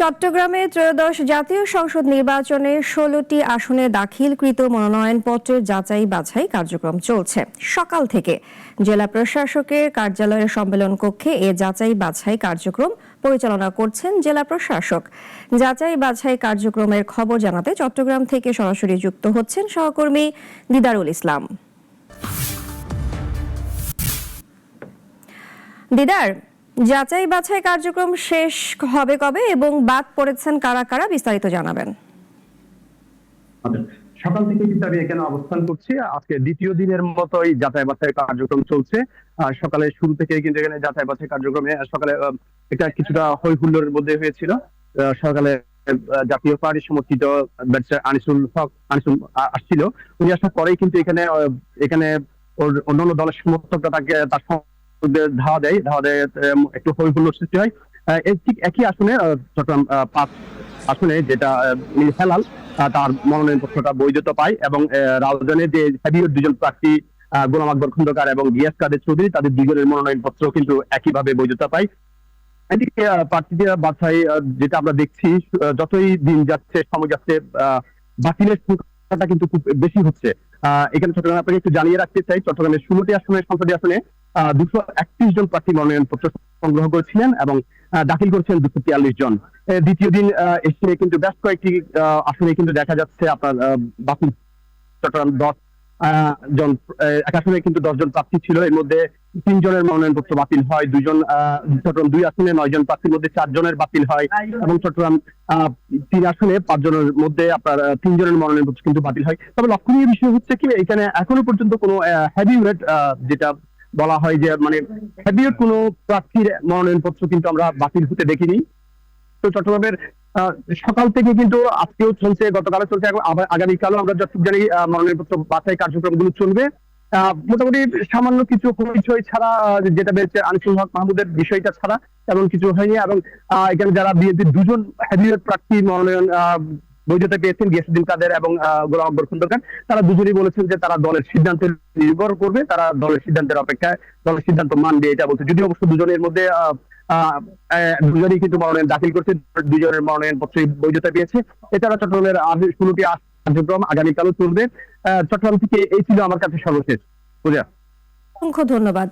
চট্টগ্রামে ত্রয়োদশ জাতীয় সংসদ নির্বাচনে ১৬টি আসনে দাখিলকৃত মনোনয়নপত্রের যাচাই বাছাই কার্যক্রম চলছে সকাল থেকে। জেলা প্রশাসকের কার্যালয়ের সম্মেলন কক্ষে এ যাচাই বাছাই কার্যক্রম পরিচালনা করছেন জেলা প্রশাসক। যাচাই বাছাই কার্যক্রমের খবর জানাতে চট্টগ্রাম থেকে সরাসরি যুক্ত হচ্ছেন সহকর্মী দিদারুল ইসলাম। দিদার, যাচাই বাছাই কার্যক্রম শেষ হবে কবে এবং বাদ পড়েছেন কারা কারা, বিস্তারিত জানাবেন। সকাল থেকে কিন্তু আমি এখানে অবস্থান করছি। আজকে দ্বিতীয় দিনের মতোই যাচাই বাছাই কার্যক্রম চলছে। সকালে শুরু থেকে কিন্তু এখানে যাচাই বাছাই কার্যক্রমে সকালে এটা কিছুটা হই হুল্লোড়ের মধ্যে হয়েছিল। সকালে জাতীয় পার্টি সমর্থিত আনিসুল হক আসছিল। উনি আসার পরেই কিন্তু এখানে অন্যান্য দলের সমর্থকরা তার ধাওয়া দেয় একটু হই হুল্লোড় সৃষ্টি হয়। ঠিক একই আসনে চট্টগ্রাম ৫ আসনে যেটা হেলাল তার মনোনয়নপত্রটা বৈধতা পায় এবং রাউজানের যে হেভিওয়েট দুজন প্রার্থী গোলাম আকবর খন্দকার এবং গিয়াস কাদের চৌধুরী, তাদের দুজনের মনোনয়নপত্র কিন্তু একইভাবে বৈধতা পায়। এদিকে প্রার্থীদের বাছাই যেটা আমরা দেখছি, যতই দিন যাচ্ছে সময় যাচ্ছে বাতিলের সংখ্যাটা কিন্তু খুব বেশি হচ্ছে। এখানে চট্টগ্রামে আপনাকে একটু জানিয়ে রাখতে চাই, চট্টগ্রামের ১৬টি আসনে সংসদীয় আসনে ২৩১ জন প্রার্থী মনোনয়নপত্র সংগ্রহ করেছিলেন এবং দাখিল করেছেন ২৪৩ জন। দ্বিতীয় দিন এসে কিন্তু বেশ কয়েকটি আসনে কিন্তু দেখা যাচ্ছে আপনার বাতিল। চট্টগ্রাম ১০ জন, এক আসনে কিন্তু ১০ জন প্রার্থী ছিল, এর মধ্যে ৩ জনের মনোনয়নপত্র বাতিল হয়। চট্টগ্রাম ২ আসনে ৯ জন প্রার্থীর মধ্যে ৪ জনের বাতিল হয় এবং চট্টগ্রাম ৩ আসনে ৫ জনের মধ্যে আপনার ৩ জনের মনোনয়নপত্র কিন্তু বাতিল হয়। তবে লক্ষণীয় বিষয় হচ্ছে কি, এখানে এখনো পর্যন্ত কোনো হেভিওয়েট যেটা বলা হয় যে মানে হেভিওয়েট কোনো প্রার্থীর মনোনয়নপত্র কিন্তু আমরা বাতিল হতে দেখিনি। তো চট্টগ্রামের সকাল থেকে কিন্তু আজকেও চলছে, গতকালও চলছে, আগামীকালও আমরা যতটুকু জানি মনোনয়নপত্র বাছাই কার্যক্রমগুলো চলবে। মোটামুটি সামান্য কিছু বিষয় ছাড়া, যেটা বেড়েছে আনিসুল হক মাহমুদের বিষয়টা ছাড়া তেমন কিছু হয়নি। এবং এখানে যারা বিএনপির দুজন হেভিওয়েট প্রার্থী মনোনয়ন বৈধতা পেয়েছেন, গিয়াসউদ্দিন কাদের এবং গোলাম আকবর খন্দকার, তারা দুজনেই বলেছেন যে তারা দলের সিদ্ধান্তের নির্ভর করবে, তারা দলের সিদ্ধান্তের অপেক্ষায়, দলের সিদ্ধান্ত মানবে এটা বলছে। যদিও অবশ্য দুজনের মধ্যে দুজনই কিন্তু মনোনয়ন দাখিল করছে, দুজনের মনোনয়নপত্র বৈধতা পেয়েছে। এছাড়া চট্টগ্রামের ১৬টি কার্যক্রম আগামীকালও চলবে। চট্টগ্রাম থেকে এই ছিল আমার কাছে সর্বশেষ। পূজা, অসংখ্য ধন্যবাদ।